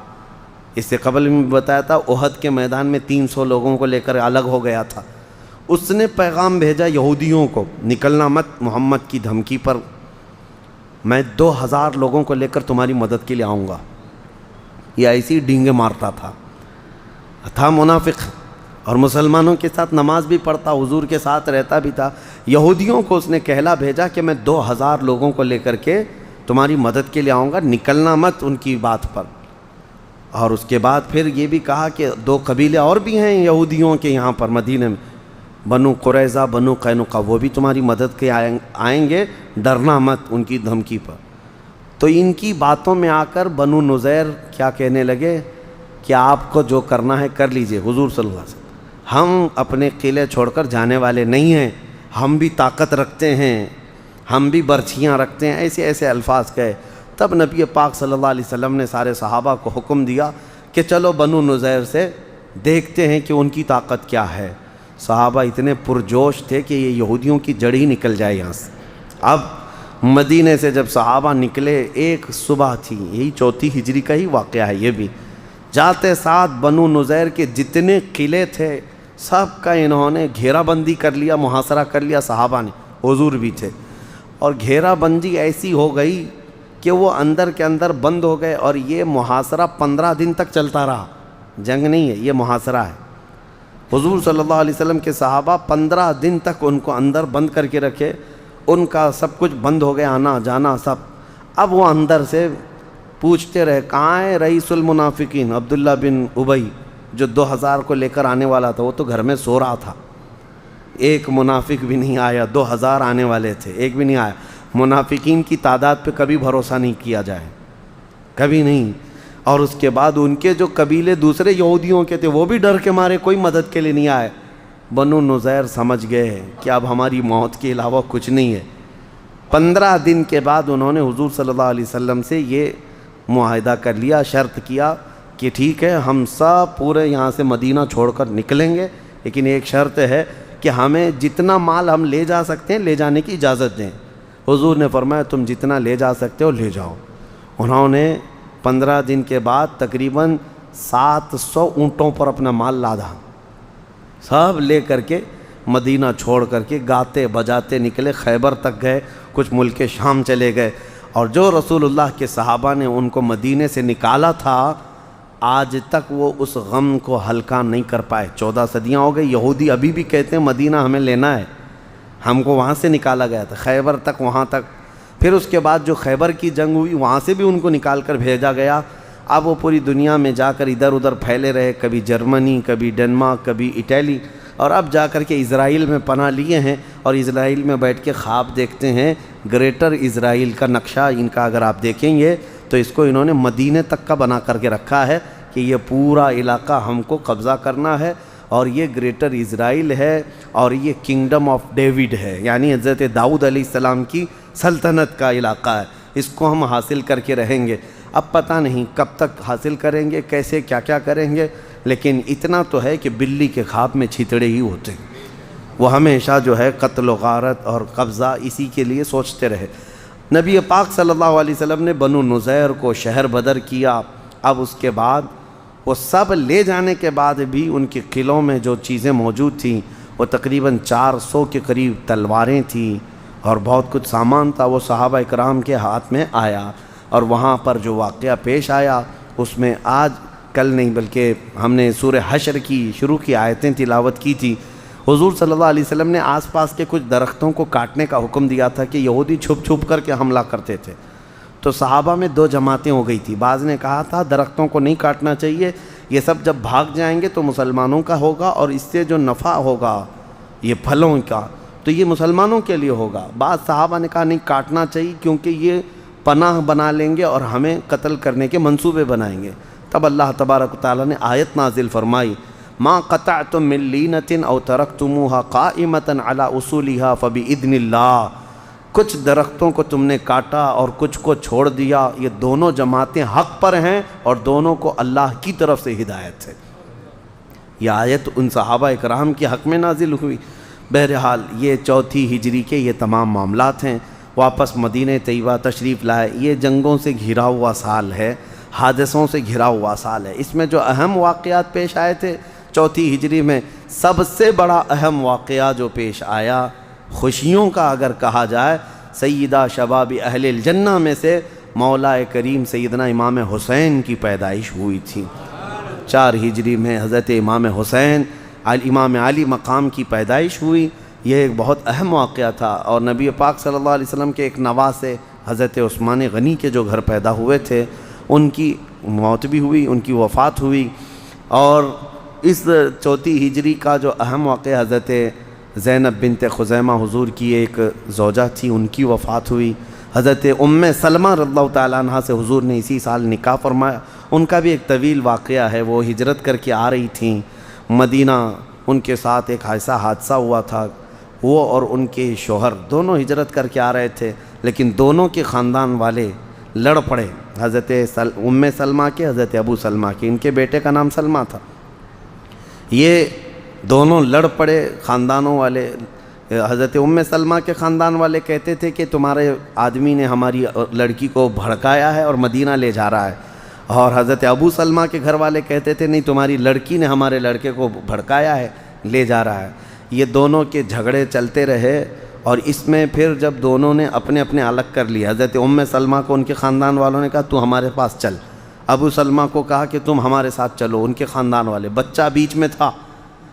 اس سے قبل میں بتایا تھا، احد کے میدان میں 300 لوگوں کو لے کر الگ ہو گیا تھا، اس نے پیغام بھیجا یہودیوں کو، نکلنا مت محمد کی دھمکی پر، میں 2000 لوگوں کو لے کر تمہاری مدد کے لیے آؤں گا۔ یہ ایسی ڈینگے مارتا تھا منافق، اور مسلمانوں کے ساتھ نماز بھی پڑھتا، حضور کے ساتھ رہتا بھی تھا۔ یہودیوں کو اس نے کہلا بھیجا کہ میں 2000 لوگوں کو لے کر کے تمہاری مدد کے لیے آؤں گا، نکلنا مت ان کی بات پر۔ اور اس کے بعد پھر یہ بھی کہا کہ 2 قبیلے اور بھی ہیں یہودیوں کے یہاں پر مدینہ میں، بنو قریظہ، بنو قینقاع، وہ بھی تمہاری مدد کے آئیں گے، ڈرنا مت ان کی دھمکی پر۔ تو ان کی باتوں میں آ کر بنو نذیر کیا کہنے لگے کہ آپ کو جو کرنا ہے کر لیجئے، حضور صلی اللہ علیہ وسلم ہم اپنے قلعے چھوڑ کر جانے والے نہیں ہیں، ہم بھی طاقت رکھتے ہیں، ہم بھی برچھیاں رکھتے ہیں، ایسے ایسے الفاظ کہے۔ تب نبی پاک صلی اللہ علیہ وسلم نے سارے صحابہ کو حکم دیا کہ چلو بنو نذیر سے دیکھتے ہیں کہ ان کی طاقت کیا ہے۔ صحابہ اتنے پرجوش تھے کہ یہ یہودیوں کی جڑ ہی نکل جائے یہاں سے۔ اب مدینے سے جب صحابہ نکلے، ایک صبح تھی، یہی 4 ہجری کا ہی واقعہ ہے یہ بھی، جاتے ساتھ بنو نذیر کے جتنے قلعے تھے سب کا انہوں نے گھیرا بندی کر لیا، محاصرہ کر لیا صحابہ نے، حضور بھی تھے، اور گھیرا بندی ایسی ہو گئی کہ وہ اندر کے اندر بند ہو گئے، اور یہ محاصرہ 15 دن تک چلتا رہا، جنگ نہیں ہے یہ محاصرہ ہے۔ حضور صلی اللہ علیہ وسلم کے صحابہ 15 دن تک ان کو اندر بند کر کے رکھے، ان کا سب کچھ بند ہو گیا، آنا جانا سب۔ اب وہ اندر سے پوچھتے رہے کہاں ہے رئیس المنافقین عبداللہ بن ابی جو 2000 کو لے کر آنے والا تھا، وہ تو گھر میں سو رہا تھا، ایک منافق بھی نہیں آیا، 2000 آنے والے تھے، ایک بھی نہیں آیا۔ منافقین کی تعداد پہ کبھی بھروسہ نہیں کیا جائے، کبھی نہیں۔ اور اس کے بعد ان کے جو قبیلے دوسرے یہودیوں کے تھے وہ بھی ڈر کے مارے کوئی مدد کے لیے نہیں آئے۔ بنو نذیر سمجھ گئے کہ اب ہماری موت کے علاوہ کچھ نہیں ہے۔ 15 دن کے بعد انہوں نے حضور صلی اللہ علیہ وسلم سے یہ معاہدہ کر لیا، شرط کیا کہ ٹھیک ہے ہم سب پورے یہاں سے مدینہ چھوڑ کر نکلیں گے، لیکن ایک شرط ہے کہ ہمیں جتنا مال ہم لے جا سکتے ہیں لے جانے کی اجازت دیں۔ حضور نے فرمایا تم جتنا لے جا سکتے ہو لے جاؤ۔ انہوں نے 15 دن کے بعد تقریباً 700 اونٹوں پر اپنا مال لادا، سب لے کر کے مدینہ چھوڑ کر کے گاتے بجاتے نکلے، خیبر تک گئے، کچھ ملک شام چلے گئے۔ اور جو رسول اللہ کے صحابہ نے ان کو مدینے سے نکالا تھا، آج تک وہ اس غم کو ہلکا نہیں کر پائے۔ 14 صدیاں ہو گئی، یہودی ابھی بھی کہتے ہیں مدینہ ہمیں لینا ہے، ہم کو وہاں سے نکالا گیا تھا، خیبر تک، وہاں تک۔ پھر اس کے بعد جو خیبر کی جنگ ہوئی وہاں سے بھی ان کو نکال کر بھیجا گیا۔ اب وہ پوری دنیا میں جا کر ادھر ادھر پھیلے رہے، کبھی جرمنی، کبھی ڈنمارک، کبھی اٹلی، اور اب جا کر کے اسرائیل میں پناہ لیے ہیں، اور اسرائیل میں بیٹھ کے خواب دیکھتے ہیں۔ گریٹر اسرائیل کا نقشہ ان کا اگر آپ دیکھیں گے تو اس کو انہوں نے مدینے تک کا بنا کر کے رکھا ہے کہ یہ پورا علاقہ ہم کو قبضہ کرنا ہے، اور یہ گریٹر اسرائیل ہے، اور یہ کنگڈم آف ڈیوڈ ہے، یعنی حضرت داؤد علیہ السلام کی سلطنت کا علاقہ ہے۔ اس کو ہم حاصل کر کے رہیں گے. اب پتہ نہیں کب تک حاصل کریں گے، کیسے کیا کیا کریں گے، لیکن اتنا تو ہے کہ بلی کے خواب میں چھیتڑے ہی ہوتے ہیں. وہ ہمیشہ جو ہے قتل و غارت اور قبضہ اسی کے لیے سوچتے رہے. نبی پاک صلی اللہ علیہ وسلم نے بنو نذیر کو شہر بدر کیا. اب اس کے بعد وہ سب لے جانے کے بعد بھی ان کے قلعوں میں جو چیزیں موجود تھیں وہ تقریباً 400 کے قریب تلواریں تھیں اور بہت کچھ سامان تھا، وہ صحابہ اکرام کے ہاتھ میں آیا. اور وہاں پر جو واقعہ پیش آیا اس میں آج کل نہیں بلکہ ہم نے سورہ حشر کی شروع کی آیتیں تلاوت کی تھی. حضور صلی اللہ علیہ وسلم نے آس پاس کے کچھ درختوں کو کاٹنے کا حکم دیا تھا کہ یہودی چھپ چھپ کر کے حملہ کرتے تھے. تو صحابہ میں 2 جماعتیں ہو گئی تھی. بعض نے کہا تھا درختوں کو نہیں کاٹنا چاہیے، یہ سب جب بھاگ جائیں گے تو مسلمانوں کا ہوگا اور اس سے جو نفع ہوگا یہ پھلوں کا تو یہ مسلمانوں کے لیے ہوگا. بعض صحابہ نے کہا نہیں کاٹنا چاہیے کیونکہ یہ پناہ بنا لیں گے اور ہمیں قتل کرنے کے منصوبے بنائیں گے. تب اللہ تبارک و تعالیٰ نے آیت نازل فرمائی ما قطعتم من لینۃ او ترکتموها قائمۃ علی اصولها فباذن اللہ. کچھ درختوں کو تم نے کاٹا اور کچھ کو چھوڑ دیا، یہ دونوں جماعتیں حق پر ہیں اور دونوں کو اللہ کی طرف سے ہدایت ہے. یہ آیت ان صحابہ اکرام کے حق میں نازل ہوئی. بہرحال یہ 4 ہجری کے یہ تمام معاملات ہیں. واپس مدینہ طیبہ تشریف لائے. یہ جنگوں سے گھرا ہوا سال ہے، حادثوں سے گھرا ہوا سال ہے. اس میں جو اہم واقعات پیش آئے تھے 4 ہجری میں، سب سے بڑا اہم واقعہ جو پیش آیا خوشیوں کا اگر کہا جائے، سیدہ شباب اہل الجنہ میں سے مولا کریم سیدنا امام حسین کی پیدائش ہوئی تھی. 4 ہجری میں حضرت امام حسین امام علی مقام کی پیدائش ہوئی. یہ ایک بہت اہم واقعہ تھا. اور نبی پاک صلی اللہ علیہ وسلم کے ایک نواسے حضرت عثمان غنی کے جو گھر پیدا ہوئے تھے ان کی موت بھی ہوئی، ان کی وفات ہوئی. اور اس 4 ہجری کا جو اہم واقعہ حضرت زینب بنت خزیمہ حضور کی ایک زوجہ تھی، ان کی وفات ہوئی. حضرت ام سلمہ رضی اللہ تعالیٰ عنہ سے حضور نے اسی سال نکاح فرمایا. ان کا بھی ایک طویل واقعہ ہے. وہ ہجرت کر کے آ رہی تھیں مدینہ، ان کے ساتھ ایک ایسا حادثہ ہوا تھا. وہ اور ان کے شوہر دونوں ہجرت کر کے آ رہے تھے لیکن دونوں کے خاندان والے لڑ پڑے. حضرت ام سلمہ کے، حضرت ابو سلمہ کے. ان کے بیٹے کا نام سلمہ تھا. یہ دونوں لڑ پڑے خاندانوں والے. حضرت ام سلمہ کے خاندان والے کہتے تھے کہ تمہارے آدمی نے ہماری لڑکی کو بھڑکایا ہے اور مدینہ لے جا رہا ہے. اور حضرت ابو سلمہ کے گھر والے کہتے تھے نہیں تمہاری لڑکی نے ہمارے لڑکے کو بھڑکایا ہے، لے جا رہا ہے. یہ دونوں کے جھگڑے چلتے رہے اور اس میں پھر جب دونوں نے اپنے اپنے الگ کر لیے، حضرت ام سلمہ کو ان کے خاندان والوں نے کہا تو ہمارے پاس چل، ابو سلمہ کو کہا کہ تم ہمارے ساتھ چلو، ان کے خاندان والے. بچہ بیچ میں تھا.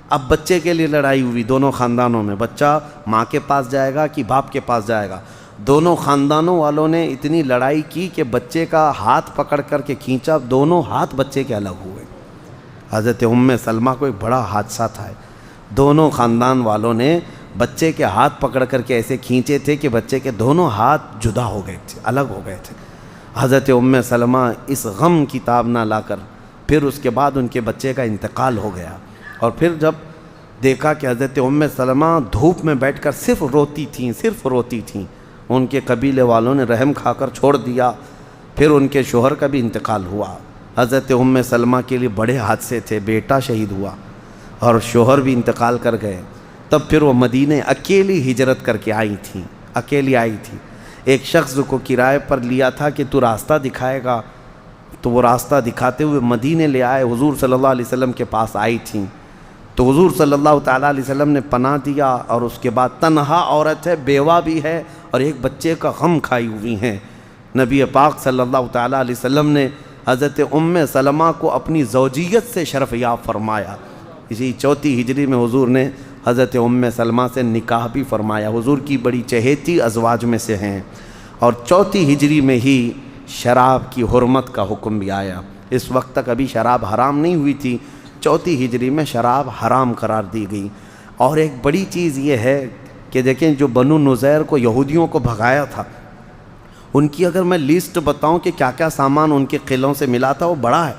اب بچے کے لیے لڑائی ہوئی دونوں خاندانوں میں، بچہ ماں کے پاس جائے گا کہ باپ کے پاس جائے گا. دونوں خاندانوں والوں نے اتنی لڑائی کی کہ بچے کا ہاتھ پکڑ کر کے کھینچا، دونوں ہاتھ بچے کے الگ ہوئے. حضرت ام سلمہ کو ایک بڑا حادثہ تھا. دونوں خاندان والوں نے بچے کے ہاتھ پکڑ کر کے ایسے کھینچے تھے کہ بچے کے دونوں ہاتھ جدا ہو گئے تھے، الگ ہو گئے تھے. حضرت ام سلمہ اس غم کی تاب نہ لا کر پھر اس کے بعد ان کے بچے کا انتقال ہو گیا. اور پھر جب دیکھا کہ حضرت ام سلمہ دھوپ میں بیٹھ کر صرف روتی تھیں، ان کے قبیلے والوں نے رحم کھا کر چھوڑ دیا. پھر ان کے شوہر کا بھی انتقال ہوا. حضرت ام سلمہ کے لیے بڑے حادثے تھے، بیٹا شہید ہوا اور شوہر بھی انتقال کر گئے. تب پھر وہ مدینہ اکیلی ہجرت کر کے اکیلی آئی تھی. ایک شخص کو کرائے پر لیا تھا کہ تو راستہ دکھائے گا، تو وہ راستہ دکھاتے ہوئے مدینہ لے آئے. حضور صلی اللہ علیہ وسلم کے پاس آئی تھیں تو حضور صلی اللہ تعالیٰ علیہ وسلم نے پناہ دیا. اور اس کے بعد تنہا عورت ہے، بیوہ بھی ہے اور ایک بچے کا غم کھائی ہوئی ہیں. نبی پاک صلی اللہ تعالیٰ علیہ وسلم نے حضرت ام سلمہ کو اپنی زوجیت سے شرف یاب فرمایا. اسی 4 ہجری میں حضور نے حضرت ام سلمہ سے نکاح بھی فرمایا. حضور کی بڑی چہیتی ازواج میں سے ہیں. اور 4 ہجری میں ہی شراب کی حرمت کا حکم بھی آیا. اس وقت تک ابھی شراب حرام نہیں ہوئی تھی، 4 ہجری میں شراب حرام قرار دی گئی. اور ایک بڑی چیز یہ ہے کہ دیکھیں جو بنو نذیر کو یہودیوں کو بھگایا تھا، ان کی اگر میں لسٹ بتاؤں کہ کیا کیا سامان ان کے قلعوں سے ملا تھا وہ بڑا ہے.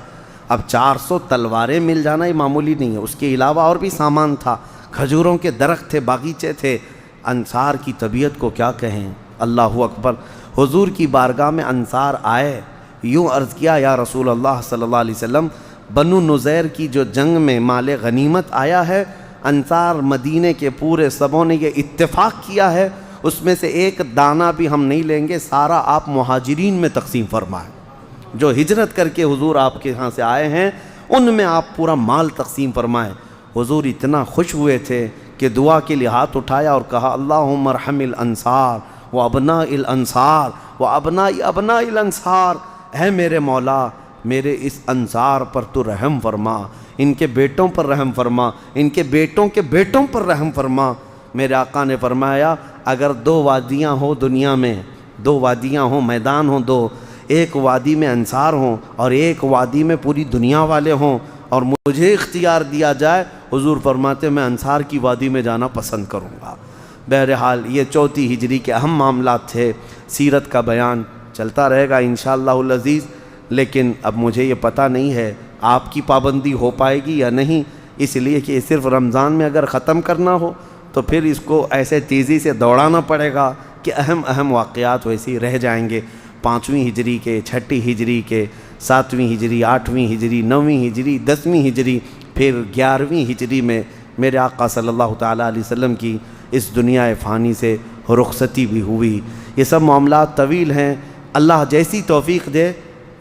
اب 400 تلواریں مل جانا یہ معمولی نہیں ہے. اس کے علاوہ اور بھی سامان تھا، کھجوروں کے درخت تھے، باغیچے تھے. انصار کی طبیعت کو کیا کہیں، اللہ اکبر. حضور کی بارگاہ میں انصار آئے، یوں عرض کیا یا رسول اللہ صلی اللہ علیہ وسلم، بنو نذیر کی جو جنگ میں مال غنیمت آیا ہے، انصار مدینے کے پورے سبوں نے یہ اتفاق کیا ہے، اس میں سے ایک دانہ بھی ہم نہیں لیں گے، سارا آپ مہاجرین میں تقسیم فرمائیں۔ جو ہجرت کر کے حضور آپ کے ہاں سے آئے ہیں ان میں آپ پورا مال تقسیم فرمائیں۔ حضور اتنا خوش ہوئے تھے کہ دعا کے لیے ہاتھ اٹھایا اور کہا اللہم ارحم الانصار و ابناء الانصار و ابناء ابناء الانصار، اے میرے مولا میرے اس انصار پر تو رحم فرما، ان کے بیٹوں پر رحم فرما، ان کے بیٹوں کے بیٹوں پر رحم فرما۔ میرے آقا نے فرمایا اگر دو وادیاں ہوں دنیا میں، دو وادیاں ہوں، میدان ہوں دو، ایک وادی میں انصار ہوں اور ایک وادی میں پوری دنیا والے ہوں اور مجھے اختیار دیا جائے، حضور فرماتے میں انصار کی وادی میں جانا پسند کروں گا۔ بہرحال یہ 4 ہجری کے اہم معاملات تھے، سیرت کا بیان چلتا رہے گا انشاءاللہ العزیز، لیکن اب مجھے یہ پتہ نہیں ہے آپ کی پابندی ہو پائے گی یا نہیں، اس لیے کہ صرف رمضان میں اگر ختم کرنا ہو تو پھر اس کو ایسے تیزی سے دوڑانا پڑے گا کہ اہم واقعات ویسے ہی رہ جائیں گے، 5ویں ہجری کے، 6 ہجری کے، 7ویں ہجری، 8ویں ہجری، 9ویں ہجری، 10ویں ہجری، پھر 11ویں ہجری میں میرے آقا صلی اللہ تعالیٰ علیہ وسلم کی اس دنیا فانی سے رخصتی بھی ہوئی۔ یہ سب معاملات طویل ہیں، اللہ جیسی توفیق دے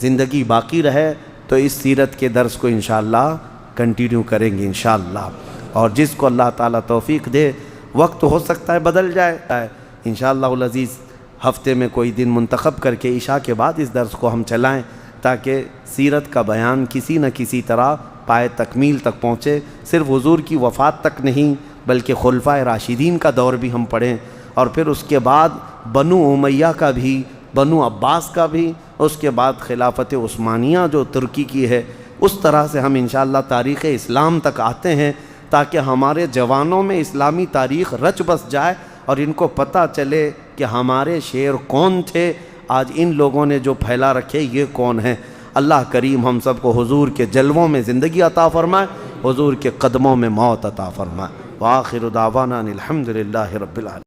زندگی باقی رہے تو اس سیرت کے درس کو انشاءاللہ کنٹینیو کریں گے انشاءاللہ، اور جس کو اللہ تعالیٰ توفیق دے، وقت ہو سکتا ہے بدل جائے انشاءاللہ العزیز، ہفتے میں کوئی دن منتخب کر کے عشاء کے بعد اس درس کو ہم چلائیں تاکہ سیرت کا بیان کسی نہ کسی طرح پائے تکمیل تک پہنچے، صرف حضور کی وفات تک نہیں بلکہ خلفائے راشدین کا دور بھی ہم پڑھیں، اور پھر اس کے بعد بنو امیہ کا بھی، بنو عباس کا بھی، اس کے بعد خلافت عثمانیہ جو ترکی کی ہے، اس طرح سے ہم انشاءاللہ تاریخ اسلام تک آتے ہیں تاکہ ہمارے جوانوں میں اسلامی تاریخ رچ بس جائے اور ان کو پتہ چلے کہ ہمارے شیر کون تھے، آج ان لوگوں نے جو پھیلا رکھے یہ کون ہیں۔ اللہ کریم ہم سب کو حضور کے جلووں میں زندگی عطا فرمائے، حضور کے قدموں میں موت عطا فرمائے۔ وآخر دعوانا الحمدللہ رب العالمین۔